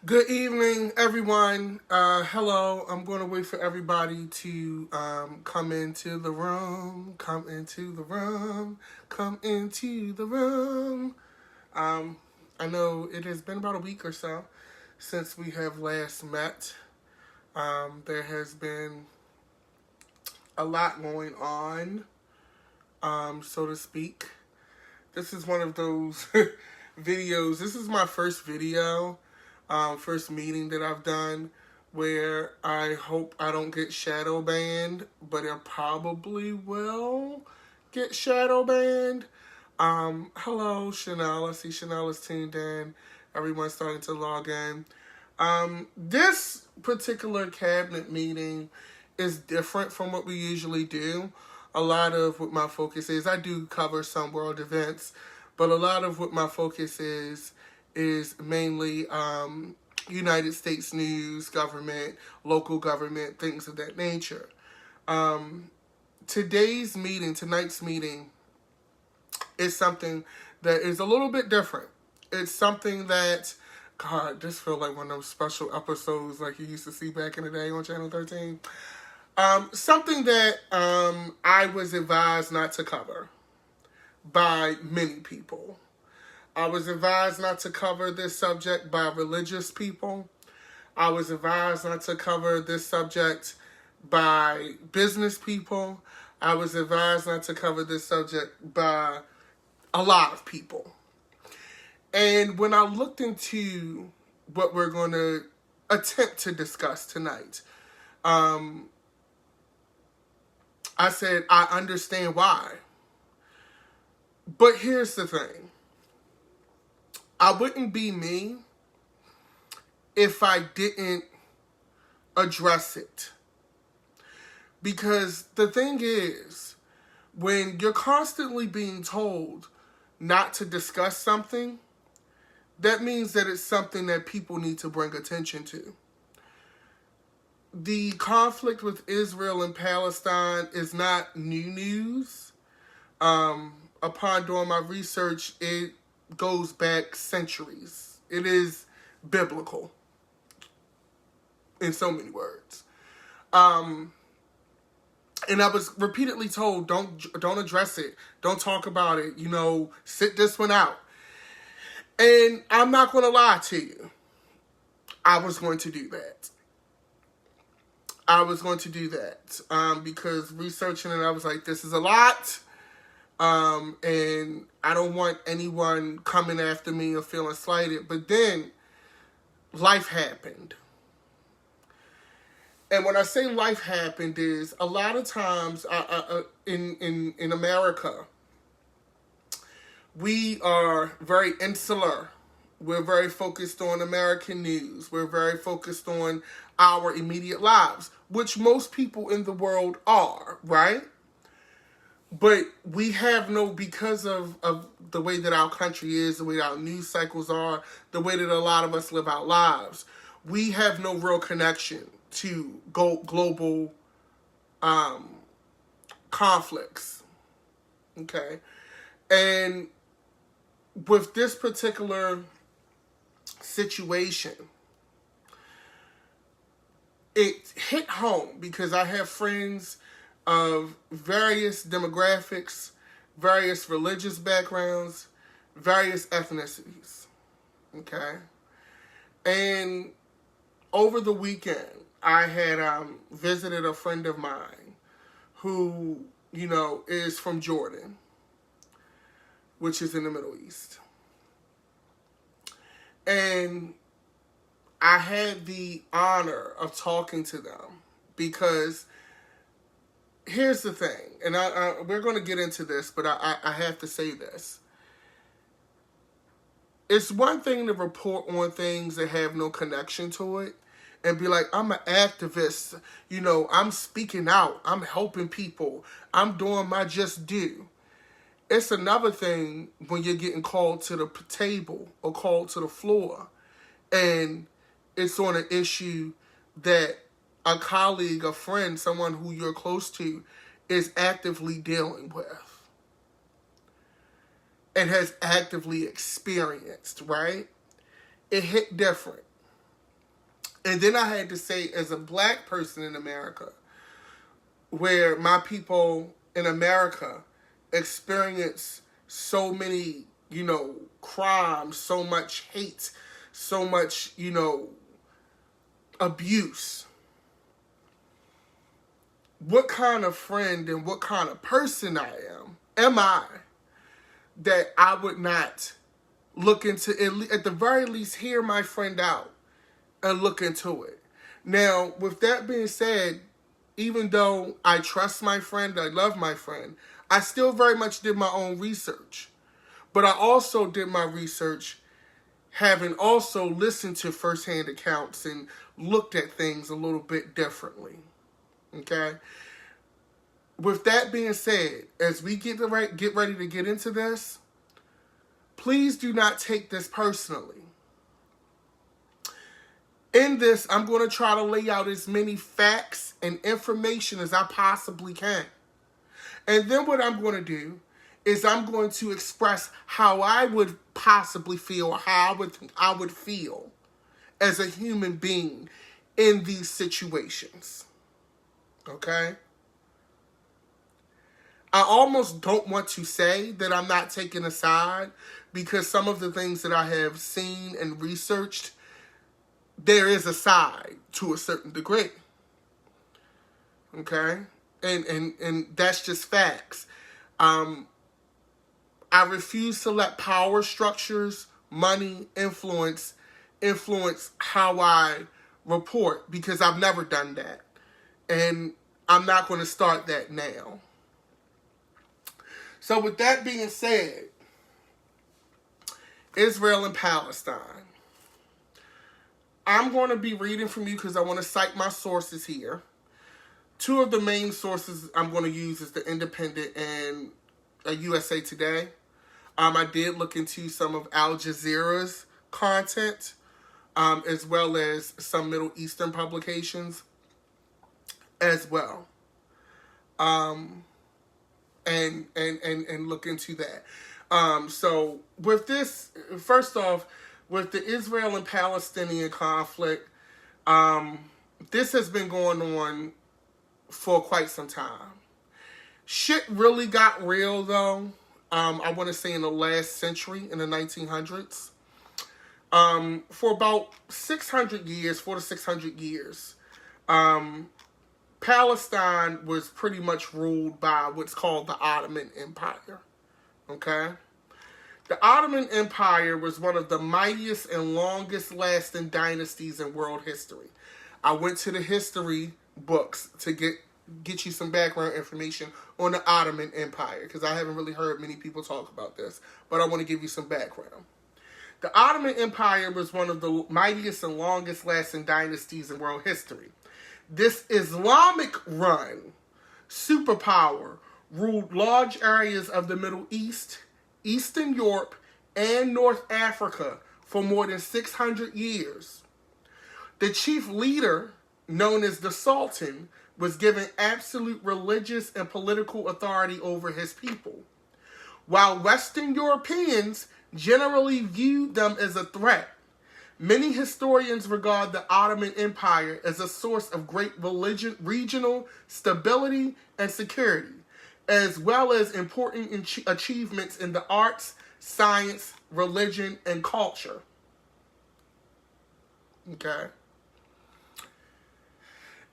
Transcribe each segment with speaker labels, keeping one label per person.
Speaker 1: Good evening, everyone. Hello. I'm going to wait for everybody to come into the room. Come into the room. Come into the room. I know it has been about a week or so since we have last met. There has been a lot going on, so to speak. This is one of those videos. This is my first video. First meeting that I've done where I hope I don't get shadow banned, but I probably will get shadow banned. Hello, Chanel. I see Chanel is tuned in. Everyone's starting to log in. This particular cabinet meeting is different from what we usually do. A lot of what my focus is, I do cover some world events, but a lot of what my focus is mainly United States news, government, local government, things of that nature. Tonight's meeting, is something that is a little bit different. It's something that, God, this feels like one of those special episodes like you used to see back in the day on Channel 13. Something that I was advised not to cover by many people. I was advised not to cover this subject by religious people. I was advised not to cover this subject by business people. I was advised not to cover this subject by a lot of people. And when I looked into what we're going to attempt to discuss tonight, I said, I understand why. But here's the thing. I wouldn't be me if I didn't address it. Because the thing is, when you're constantly being told not to discuss something, that means that it's something that people need to bring attention to. The conflict with Israel and Palestine is not new news. Upon doing my research, it goes back centuries. It is biblical in so many words. And I was repeatedly told, don't address it. Don't talk about it. Sit this one out. And I'm not going to lie to you. I was going to do that. Because researching it, I was like, this is a lot. And I don't want anyone coming after me or feeling slighted. But then life happened. And when I say life happened is a lot of times in America, we are very insular. We're very focused on American news. We're very focused on our immediate lives, which most people in the world are, right? But we have because of the way that our country is, the way our news cycles are, the way that a lot of us live our lives, we have no real connection to global conflicts. Okay? And with this particular situation, it hit home because I have friends of various demographics, various religious backgrounds, various ethnicities. Okay? And over the weekend, I had visited a friend of mine who, is from Jordan, which is in the Middle East. And I had the honor of talking to them because here's the thing, and we're going to get into this, but I have to say this. It's one thing to report on things that have no connection to it and be like, I'm an activist, I'm speaking out, I'm helping people, I'm doing my just due. It's another thing when you're getting called to the table or called to the floor and it's on an issue that a colleague, a friend, someone who you're close to is actively dealing with and has actively experienced, right? It hit different. And then I had to say, as a black person in America, where my people in America experience so many, crimes, so much hate, so much, abuse. What kind of friend and what kind of person am I, that I would not look into, at the very least, hear my friend out and look into it. Now, with that being said, even though I trust my friend, I love my friend, I still very much did my own research. But I also did my research having also listened to firsthand accounts and looked at things a little bit differently. Okay? With that being said, as we get ready to get into this, please do not take this personally. In this, I'm going to try to lay out as many facts and information as I possibly can. And then what I'm going to do is I'm going to express how I would possibly feel, or how I would feel as a human being in these situations. Okay? I almost don't want to say that I'm not taking a side, because some of the things that I have seen and researched, there is a side to a certain degree. Okay? And that's just facts. I refuse to let power structures, money, influence how I report, because I've never done that. And I'm not going to start that now. So with that being said, Israel and Palestine. I'm going to be reading from you because I want to cite my sources here. Two of the main sources I'm going to use is The Independent and USA Today. I did look into some of Al Jazeera's content, as well as some Middle Eastern publications as well. And look into that. So with this, first off, with the Israel and Palestinian conflict, this has been going on for quite some time. Shit really got real, though, I want to say in the last century, in the 1900s. For about 400 to 600 years, Palestine was pretty much ruled by what's called the Ottoman Empire. Okay? The Ottoman Empire was one of the mightiest and longest lasting dynasties in world history. I went to the history books to get you some background information on the Ottoman Empire, because I haven't really heard many people talk about this, but I want to give you some background. The Ottoman Empire was one of the mightiest and longest lasting dynasties in world history. This Islamic-run superpower ruled large areas of the Middle East, Eastern Europe, and North Africa for more than 600 years. The chief leader, known as the Sultan, was given absolute religious and political authority over his people, while Western Europeans generally viewed them as a threat. Many historians regard the Ottoman Empire as a source of great regional stability and security, as well as important achievements in the arts, science, religion, and culture. Okay.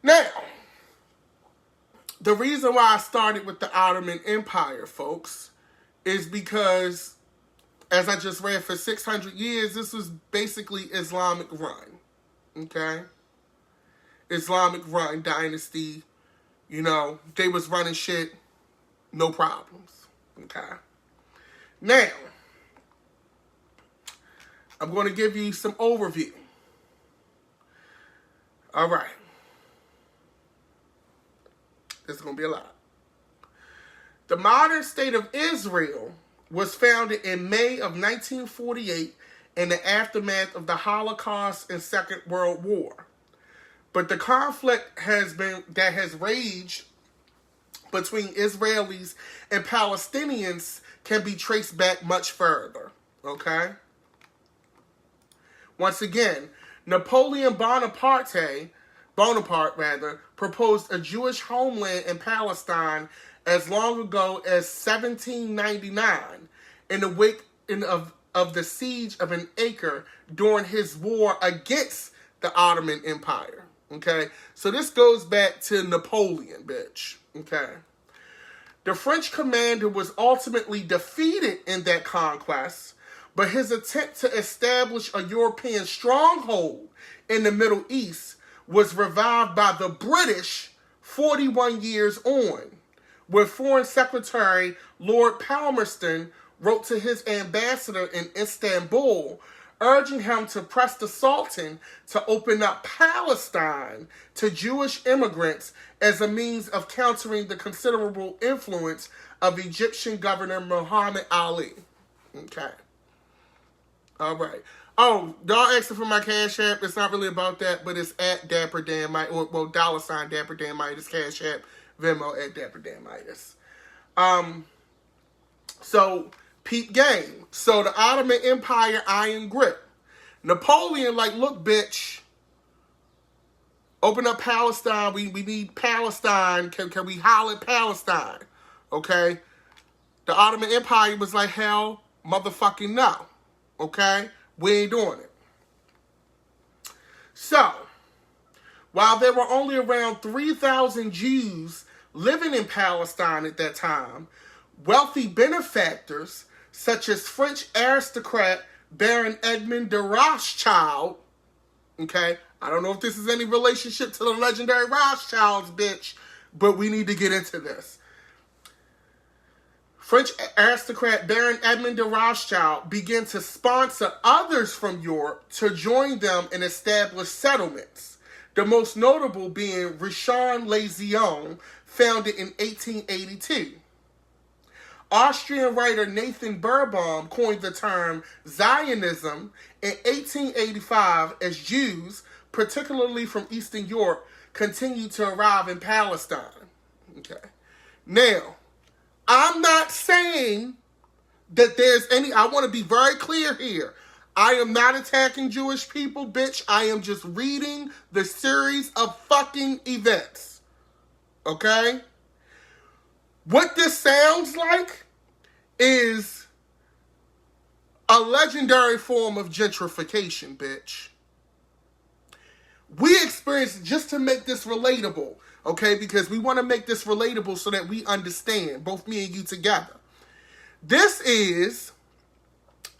Speaker 1: Now, the reason why I started with the Ottoman Empire, folks, is because, as I just read, for 600 years, this was basically Islamic run. Okay? Islamic run dynasty. You know, they was running shit, no problems. Okay? Now, I'm going to give you some overview. All right. This is going to be a lot. The modern state of Israel was founded in May of 1948 in the aftermath of the Holocaust and Second World War. But the conflict has raged between Israelis and Palestinians can be traced back much further. Okay? Once again, Napoleon Bonaparte, proposed a Jewish homeland in Palestine as long ago as 1799 in the wake of the siege of an acre during his war against the Ottoman Empire. Okay? So this goes back to Napoleon, bitch. Okay? The French commander was ultimately defeated in that conquest, but his attempt to establish a European stronghold in the Middle East was revived by the British 41 years on, where Foreign Secretary Lord Palmerston wrote to his ambassador in Istanbul, urging him to press the Sultan to open up Palestine to Jewish immigrants as a means of countering the considerable influence of Egyptian Governor Muhammad Ali. Okay. All right. Oh, y'all asking for my Cash App. It's not really about that, but it's at Dapper Dan Midas, or well, $ Dapper Dan Midas, Cash App, Venmo at Dapper Dan Midas. So, peep game. So, the Ottoman Empire, iron grip. Napoleon, like, look, bitch, open up Palestine. We need Palestine. Can we holler at Palestine? Okay? The Ottoman Empire was like, hell, motherfucking no. Okay? We ain't doing it. So, while there were only around 3,000 Jews living in Palestine at that time, wealthy benefactors, such as French aristocrat Baron Edmond de Rothschild, okay, I don't know if this is any relationship to the legendary Rothschilds, bitch, but we need to get into this. French aristocrat Baron Edmond de Rothschild began to sponsor others from Europe to join them and establish settlements, the most notable being Richon-les-Lyons, founded in 1882. Austrian writer Nathan Birnbaum coined the term Zionism in 1885 as Jews, particularly from Eastern Europe, continued to arrive in Palestine. Okay. Now, I'm not saying that there's any, I want to be very clear here. I am not attacking Jewish people, bitch. I am just reading the series of fucking events. Okay? What this sounds like is a legendary form of gentrification, bitch. We experienced, just to make this relatable, okay, because we want to make this relatable so that we understand, both me and you together. This is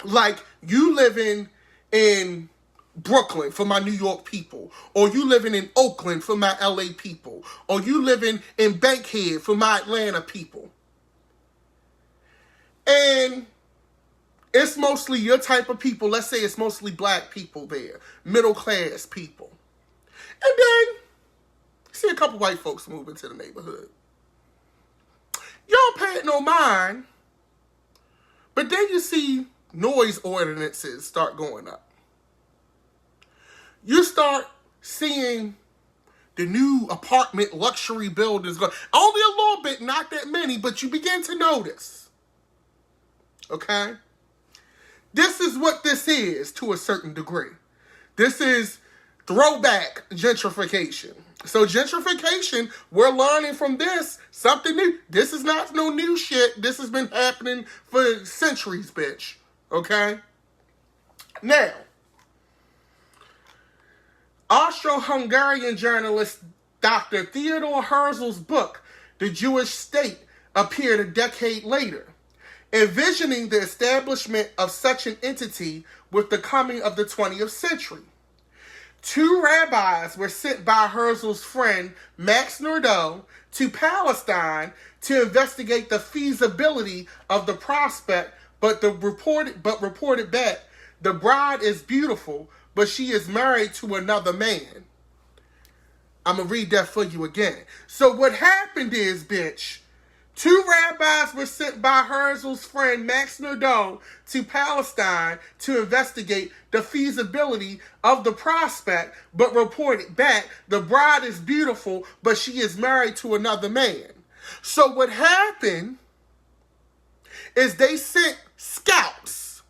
Speaker 1: like you living in Brooklyn for my New York people, or you living in Oakland for my LA people, or you living in Bankhead for my Atlanta people. And it's mostly your type of people. Let's say it's mostly black people there, middle class people. And then see a couple white folks move into the neighborhood. You don't pay it no mind, but then you see noise ordinances start going up. You start seeing the new apartment luxury buildings go, only a little bit, not that many, but you begin to notice. Okay? This is what this is to a certain degree. This is throwback gentrification. So gentrification, we're learning from this something new. This is not no new shit. This has been happening for centuries, bitch. Okay? Now, Austro-Hungarian journalist Dr. Theodor Herzl's book, The Jewish State, appeared a decade later, envisioning the establishment of such an entity with the coming of the 20th century. 2 rabbis were sent by Herzl's friend Max Nordau to Palestine to investigate the feasibility of the prospect, but reported back, the bride is beautiful, but she is married to another man. I'm going to read that for you again. So what happened is, bitch, 2 rabbis were sent by Herzl's friend Max Nordau to Palestine to investigate the feasibility of the prospect, but reported back, the bride is beautiful, but she is married to another man. So what happened is they sent scouts.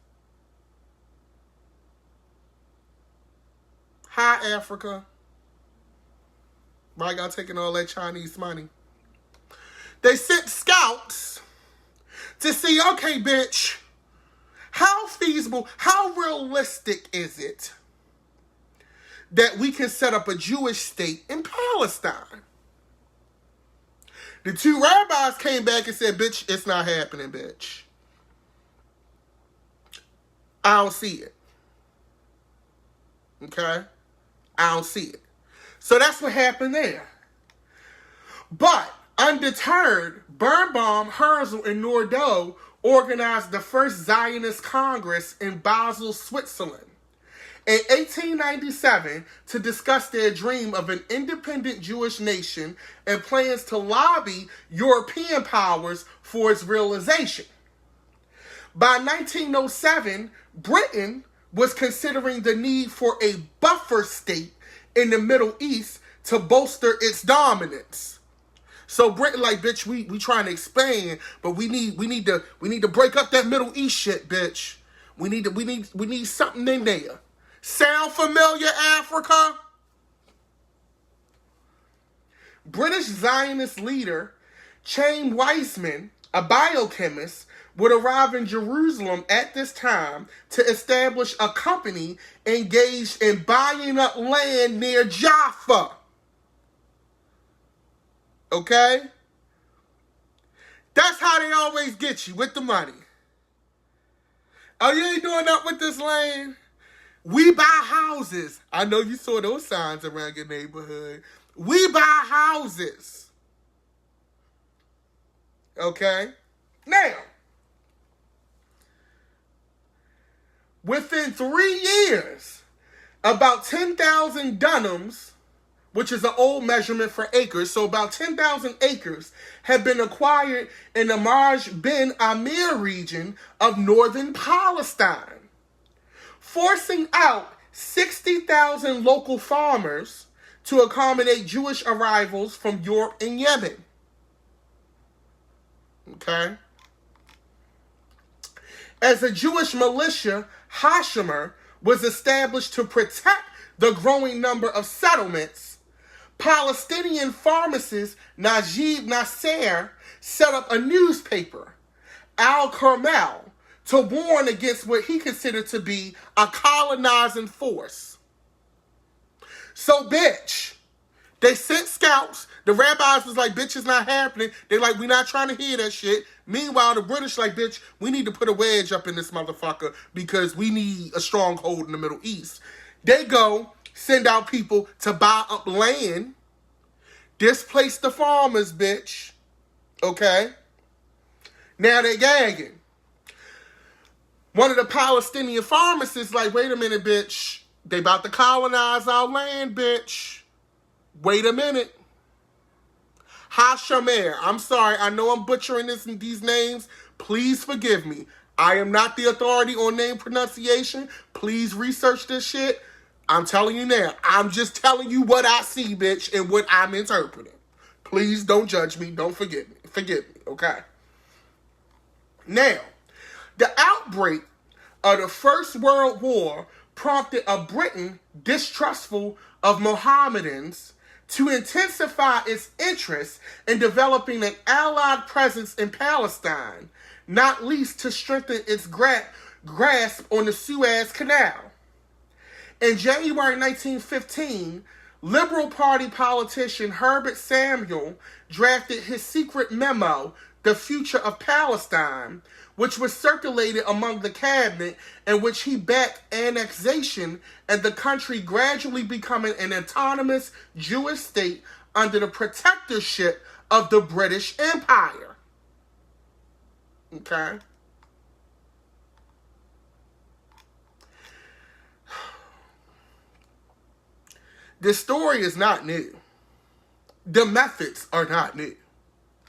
Speaker 1: Hi, Africa. Why y'all taking all that Chinese money? They sent scouts to see, okay, bitch, how feasible, how realistic is it that we can set up a Jewish state in Palestine? The two rabbis came back and said, bitch, it's not happening, bitch. I don't see it. Okay? I don't see it. So that's what happened there. But, undeterred, Birnbaum, Herzl, and Nordau organized the first Zionist Congress in Basel, Switzerland, in 1897 to discuss their dream of an independent Jewish nation and plans to lobby European powers for its realization. By 1907, Britain was considering the need for a buffer state in the Middle East to bolster its dominance. So Britain, like, bitch, we trying to expand, but we need to break up that Middle East shit, bitch. We need something in there. Sound familiar, Africa? British Zionist leader Chaim Weizmann, a biochemist, would arrive in Jerusalem at this time to establish a company engaged in buying up land near Jaffa. Okay? That's how they always get you, with the money. Oh, you ain't doing nothing with this land? We buy houses. I know you saw those signs around your neighborhood. We buy houses. Okay? Now, within 3 years, about 10,000 dunhams, which is an old measurement for acres, so about 10,000 acres have been acquired in the Marj Ben Amir region of northern Palestine, forcing out 60,000 local farmers to accommodate Jewish arrivals from Europe and Yemen. Okay? As a Jewish militia, Hashemer was established to protect the growing number of settlements. Palestinian pharmacist Najib Nasser set up a newspaper, Al-Carmel, to warn against what he considered to be a colonizing force. So, bitch, they sent scouts. The rabbis was like, bitch, it's not happening. They like, we not trying to hear that shit. Meanwhile, the British like, bitch, we need to put a wedge up in this motherfucker because we need a stronghold in the Middle East. They go, send out people to buy up land, displace the farmers, bitch. Okay? Now they gagging. One of the Palestinian pharmacists like, wait a minute, bitch. They about to colonize our land, bitch. Wait a minute. Hashemer. I'm sorry. I know I'm butchering these names. Please forgive me. I am not the authority on name pronunciation. Please research this shit. I'm telling you now. I'm just telling you what I see, bitch, and what I'm interpreting. Please don't judge me. Don't forgive me. Forgive me, okay? Now, the outbreak of the First World War prompted a Britain distrustful of Mohammedans to intensify its interest in developing an allied presence in Palestine, not least to strengthen its grasp on the Suez Canal. In January 1915, Liberal Party politician Herbert Samuel drafted his secret memo, The Future of Palestine, which was circulated among the cabinet, in which he backed annexation and the country gradually becoming an autonomous Jewish state under the protectorship of the British Empire. Okay? This story is not new. The methods are not new.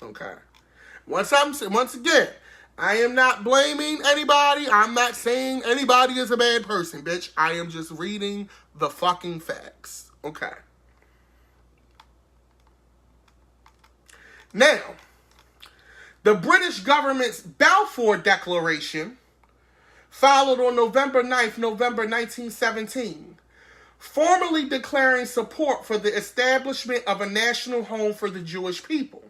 Speaker 1: Okay? Once again, I am not blaming anybody. I'm not saying anybody is a bad person, bitch. I am just reading the fucking facts. Okay. Now, the British government's Balfour Declaration, followed on November 9th, 1917, formally declaring support for the establishment of a national home for the Jewish people.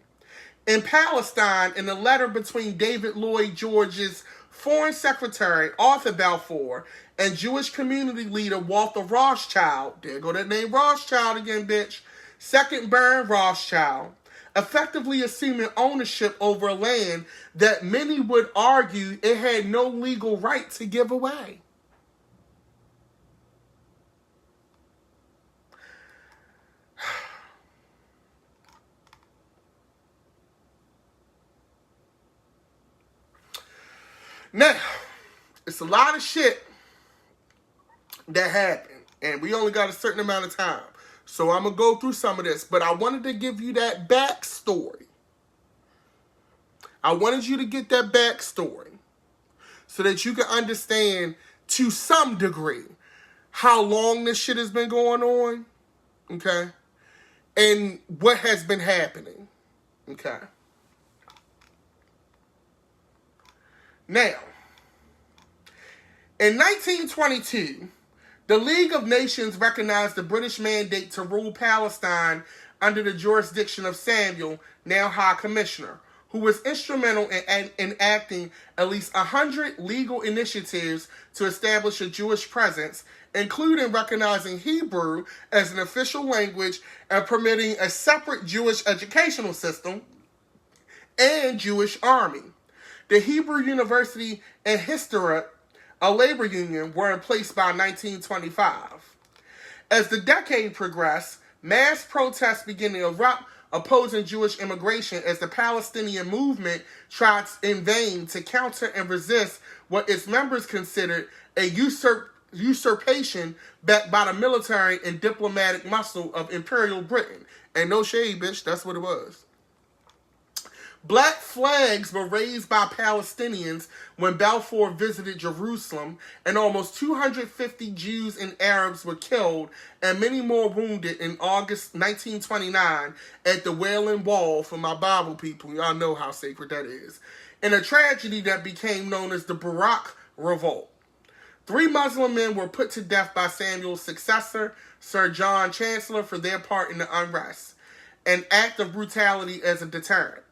Speaker 1: In Palestine, in a letter between David Lloyd George's Foreign Secretary Arthur Balfour and Jewish community leader Walter Rothschild, there go that name Rothschild again, bitch, second Baron Rothschild, effectively assuming ownership over land that many would argue it had no legal right to give away. Now, it's a lot of shit that happened, and we only got a certain amount of time. So I'm going to go through some of this, but I wanted to give you that backstory. I wanted you to get that backstory so that you can understand to some degree how long this shit has been going on, okay, and what has been happening, okay. Now, in 1922, the League of Nations recognized the British mandate to rule Palestine under the jurisdiction of Samuel, now High Commissioner, who was instrumental in enacting at least 100 legal initiatives to establish a Jewish presence, including recognizing Hebrew as an official language and permitting a separate Jewish educational system and Jewish army. The Hebrew University and Histera, a labor union, were in place by 1925. As the decade progressed, mass protests began to erupt opposing Jewish immigration as the Palestinian movement tried in vain to counter and resist what its members considered a usurpation backed by the military and diplomatic muscle of Imperial Britain. And no shade, bitch, that's what it was. Black flags were raised by Palestinians when Balfour visited Jerusalem, and almost 250 Jews and Arabs were killed and many more wounded in August 1929 at the Wailing Wall. For my Bible people, y'all know how sacred that is, in a tragedy that became known as the Barack Revolt. 3 Muslim men were put to death by Samuel's successor, Sir John Chancellor, for their part in the unrest, an act of brutality as a deterrent.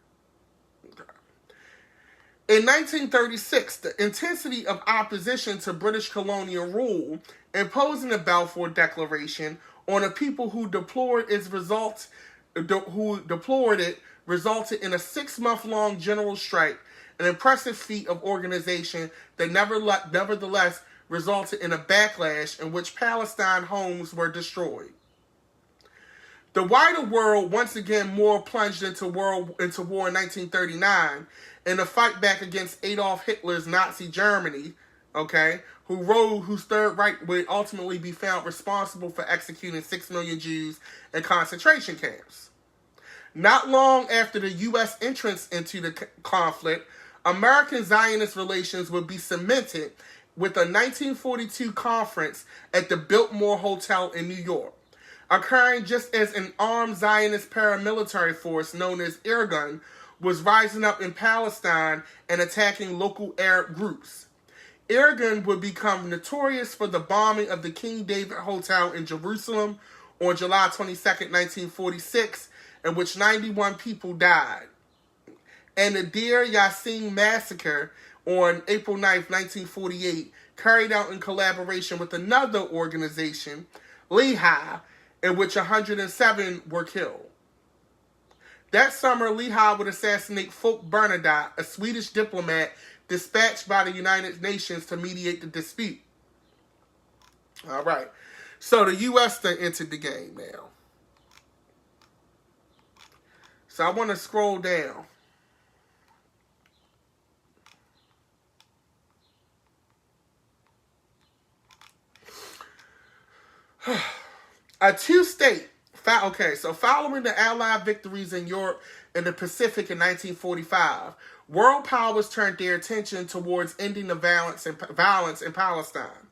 Speaker 1: In 1936, the intensity of opposition to British colonial rule, imposing the Balfour Declaration on a people who deplored it, resulted in a 6-month-long general strike, an impressive feat of organization that nevertheless resulted in a backlash in which Palestine homes were destroyed. The wider world once again more plunged into war in 1939 in the fight back against Adolf Hitler's Nazi Germany, okay, whose Third Reich would ultimately be found responsible for executing 6 million Jews in concentration camps. Not long after the U.S. entrance into the conflict, American Zionist relations would be cemented with a 1942 conference at the Biltmore Hotel in New York, occurring just as an armed Zionist paramilitary force known as Irgun was rising up in Palestine and attacking local Arab groups. Irgun would become notorious for the bombing of the King David Hotel in Jerusalem on July 22, 1946, in which 91 people died, and the Deir Yassin massacre on April 9, 1948, carried out in collaboration with another organization, Lehi, in which 107 were killed. That summer, Lehi would assassinate Folke Bernadotte, a Swedish diplomat dispatched by the United Nations to mediate the dispute. All right. So the U.S. then entered the game now. So I want to scroll down. A two-state. Following the Allied victories in Europe and the Pacific in 1945, world powers turned their attention towards ending the violence in Palestine.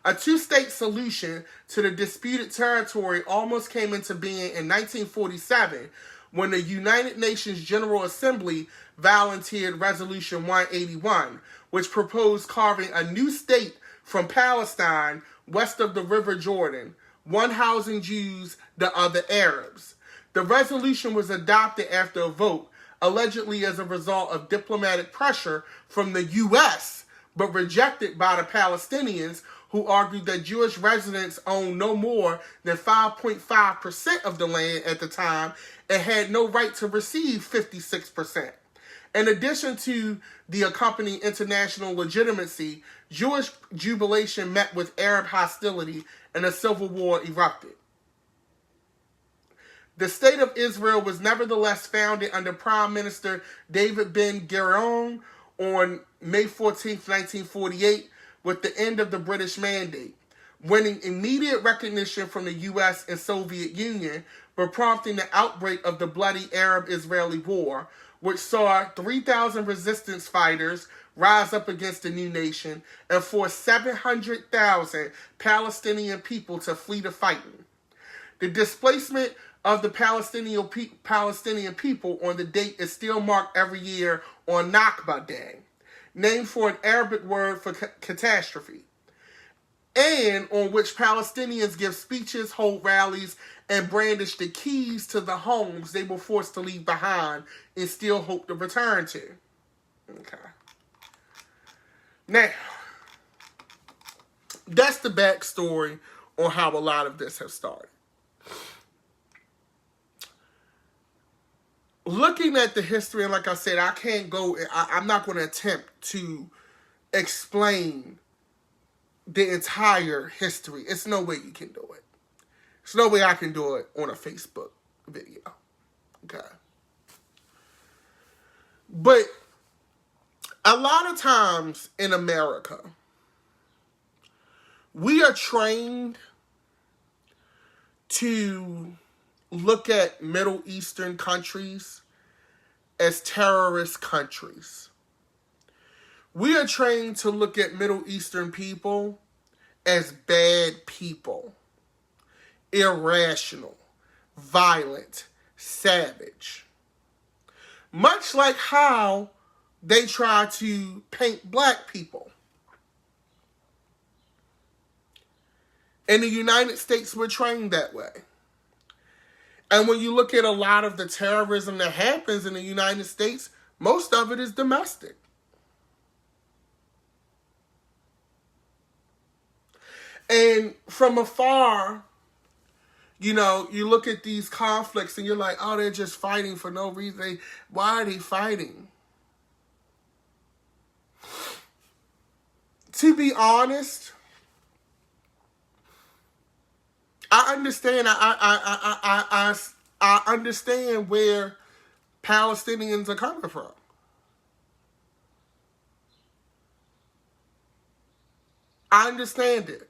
Speaker 1: A two-state solution to the disputed territory almost came into being in 1947 when the United Nations General Assembly volunteered Resolution 181, which proposed carving a new state from Palestine west of the River Jordan, one housing Jews, the other Arabs. The resolution was adopted after a vote, allegedly as a result of diplomatic pressure from the U.S., but rejected by the Palestinians, who argued that Jewish residents owned no more than 5.5% of the land at the time and had no right to receive 56%. In addition to the accompanying international legitimacy, Jewish jubilation met with Arab hostility and a civil war erupted. The State of Israel was nevertheless founded under Prime Minister David Ben-Gurion on May 14, 1948, with the end of the British Mandate, winning immediate recognition from the U.S. and Soviet Union, but prompting the outbreak of the bloody Arab-Israeli War, which saw 3,000 resistance fighters rise up against the new nation and forced 700,000 Palestinian people to flee the fighting. The displacement of the Palestinian people on the date is still marked every year on Nakba Day, named for an Arabic word for catastrophe, and on which Palestinians give speeches, hold rallies, and brandish the keys to the homes they were forced to leave behind and still hope to return to. Okay. Now, that's the backstory on how a lot of this has started. Looking at the history, and like I said, I'm not going to attempt to explain the entire history. It's no way you can do it. There's no way I can do it on a Facebook video. Okay. But a lot of times in America, we are trained to look at Middle Eastern countries as terrorist countries. We are trained to look at Middle Eastern people as bad people, irrational, violent, savage. Much like how they try to paint black people. In the United States, we're trained that way. And when you look at a lot of the terrorism that happens in the United States, most of it is domestic. And from afar, you look at these conflicts and you're like, oh, they're just fighting for no reason. Why are they fighting? To be honest, I understand. I understand where Palestinians are coming from. I understand it.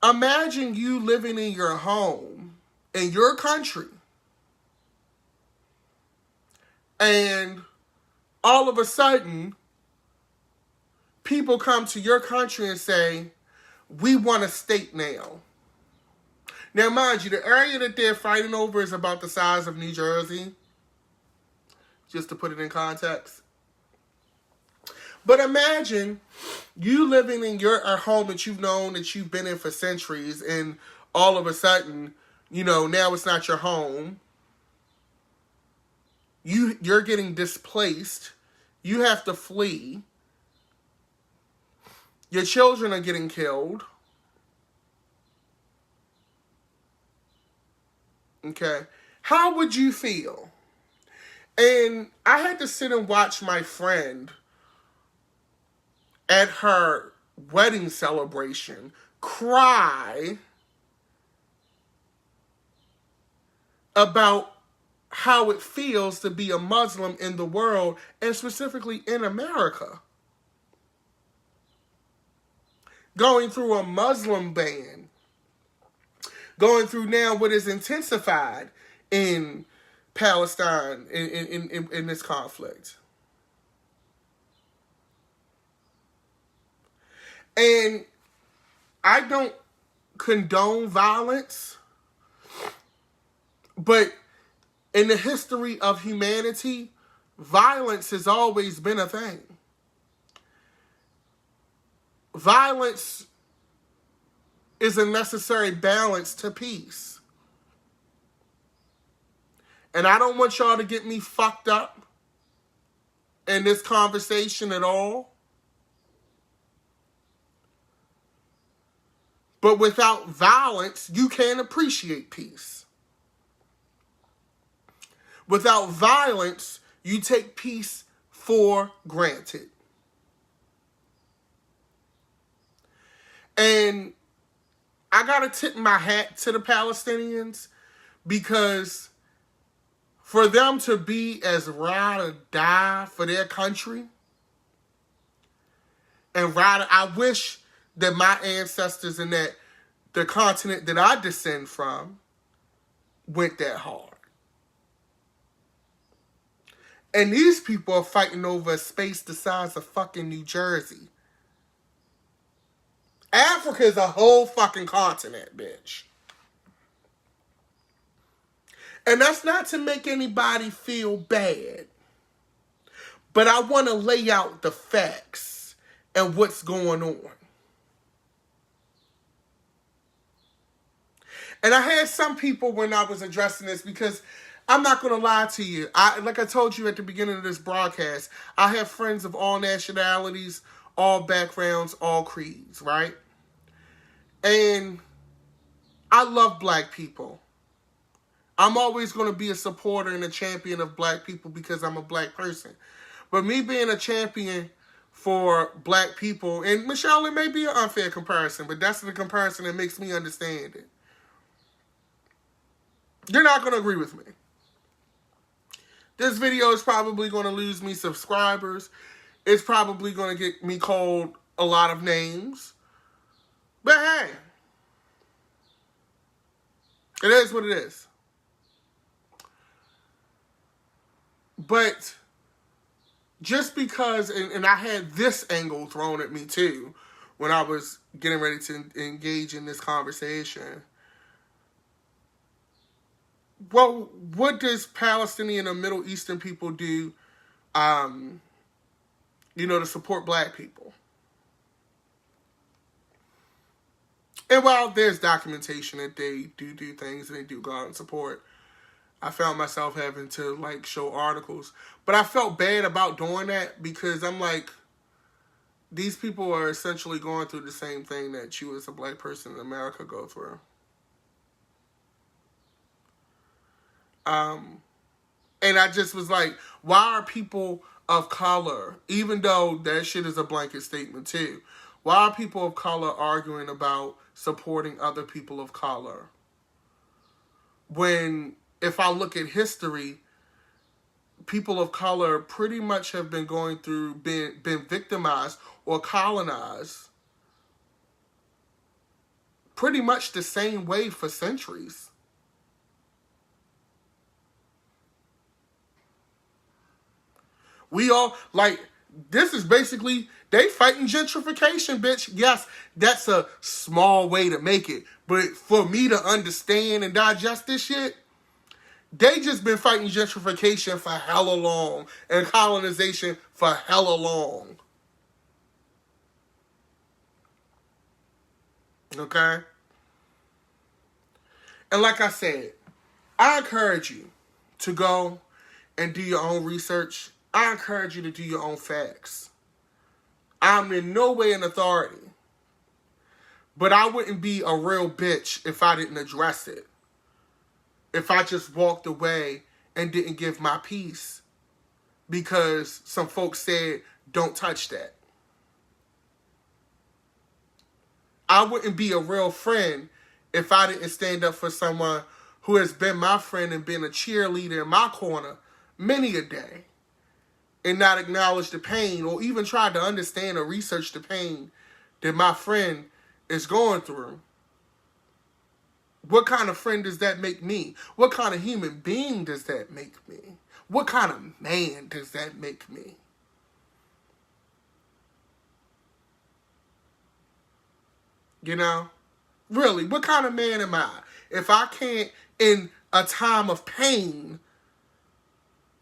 Speaker 1: Imagine you living in your home, in your country, and all of a sudden, people come to your country and say, we want a state now. Now, mind you, the area that they're fighting over is about the size of New Jersey, just to put it in context. But imagine you living in a home that you've known, that you've been in for centuries, and all of a sudden, now it's not your home. You're getting displaced. You have to flee. Your children are getting killed. Okay. How would you feel? And I had to sit and watch my friend at her wedding celebration cry about how it feels to be a Muslim in the world, and specifically in America. Going through a Muslim ban. Going through now what is intensified in Palestine in this conflict. And I don't condone violence, but in the history of humanity, violence has always been a thing. Violence is a necessary balance to peace. And I don't want y'all to get me fucked up in this conversation at all. But without violence, you can't appreciate peace. Without violence, you take peace for granted. And I gotta tip my hat to the Palestinians, because for them to be as ride or die for their country, and I wish that my ancestors in the continent that I descend from went that hard. And these people are fighting over a space the size of fucking New Jersey. Africa is a whole fucking continent, bitch. And that's not to make anybody feel bad. But I want to lay out the facts and what's going on. And I had some people when I was addressing this, because I'm not going to lie to you. Like I told you at the beginning of this broadcast, I have friends of all nationalities, all backgrounds, all creeds, right? And I love black people. I'm always going to be a supporter and a champion of black people because I'm a black person. But me being a champion for black people, and Michelle, it may be an unfair comparison, but that's the comparison that makes me understand it. You're not going to agree with me. This video is probably going to lose me subscribers. It's probably going to get me called a lot of names. But hey, it is what it is. But just because, and I had this angle thrown at me too, when I was getting ready to engage in this conversation. Well, what does Palestinian or Middle Eastern people do, to support black people? And while there's documentation that they do things and they do go out and support, I found myself having to, show articles. But I felt bad about doing that because I'm like, these people are essentially going through the same thing that you as a black person in America go through. And I just was like, why are people of color, even though that shit is a blanket statement too, why are people of color arguing about supporting other people of color? When, if I look at history, people of color pretty much have been going through, been victimized or colonized pretty much the same way for centuries. We all, this is basically, they fighting gentrification, bitch. Yes, that's a small way to make it. But for me to understand and digest this shit, they just been fighting gentrification for hella long. And colonization for hella long. Okay? And like I said, I encourage you to go and do your own research. I encourage you to do your own facts. I'm in no way an authority. But I wouldn't be a real bitch if I didn't address it. If I just walked away and didn't give my piece because some folks said, don't touch that. I wouldn't be a real friend if I didn't stand up for someone who has been my friend and been a cheerleader in my corner many a day. And not acknowledge the pain or even try to understand or research the pain that my friend is going through. What kind of friend does that make me? What kind of human being does that make me? What kind of man does that make me? Really, what kind of man am I? If I can't, in a time of pain,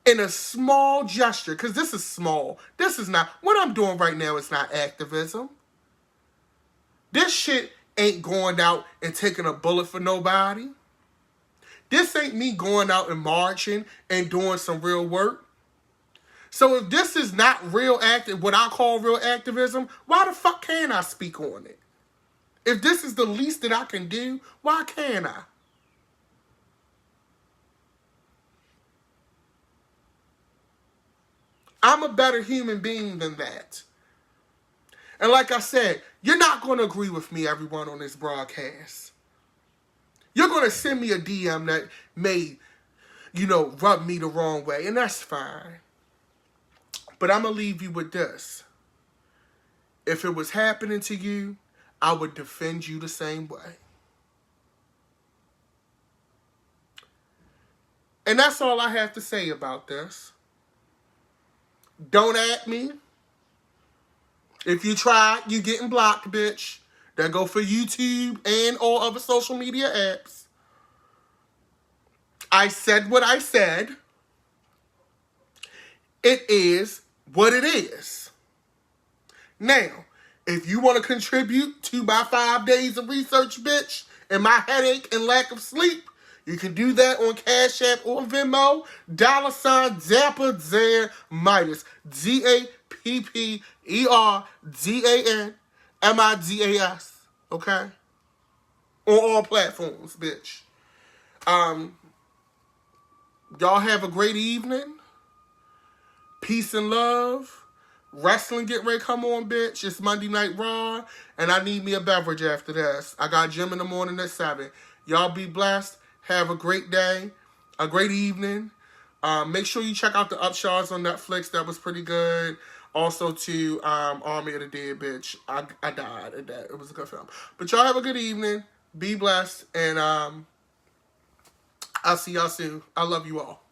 Speaker 1: in a small gesture, because this is small. This is not, what I'm doing right now is not activism. This shit ain't going out and taking a bullet for nobody. This ain't me going out and marching and doing some real work. So if this is not real what I call real activism, why the fuck can't I speak on it? If this is the least that I can do, why can't I? I'm a better human being than that. And like I said, you're not going to agree with me, everyone, on this broadcast. You're going to send me a DM that may, rub me the wrong way, and that's fine. But I'm going to leave you with this. If it was happening to you, I would defend you the same way. And that's all I have to say about this. Don't at me. If you try, you getting blocked, bitch. That go for YouTube and all other social media apps. I said what I said. It is what it is. Now, if you want to contribute to my 5 days of research, bitch, and my headache and lack of sleep, you can do that on Cash App or Venmo. $Zapper Zan Midas. ZAPPERDANMIDAS. Okay? On all platforms, bitch. Y'all have a great evening. Peace and love. Wrestling get ready, come on, bitch. It's Monday Night Raw, and I need me a beverage after this. I got gym in the morning at 7. Y'all be blessed. Have a great day, a great evening. Make sure you check out the Upshaws on Netflix. That was pretty good. Also to Army of the Dead, bitch. I died at that. It was a good film. But y'all have a good evening. Be blessed, and I'll see y'all soon. I love you all.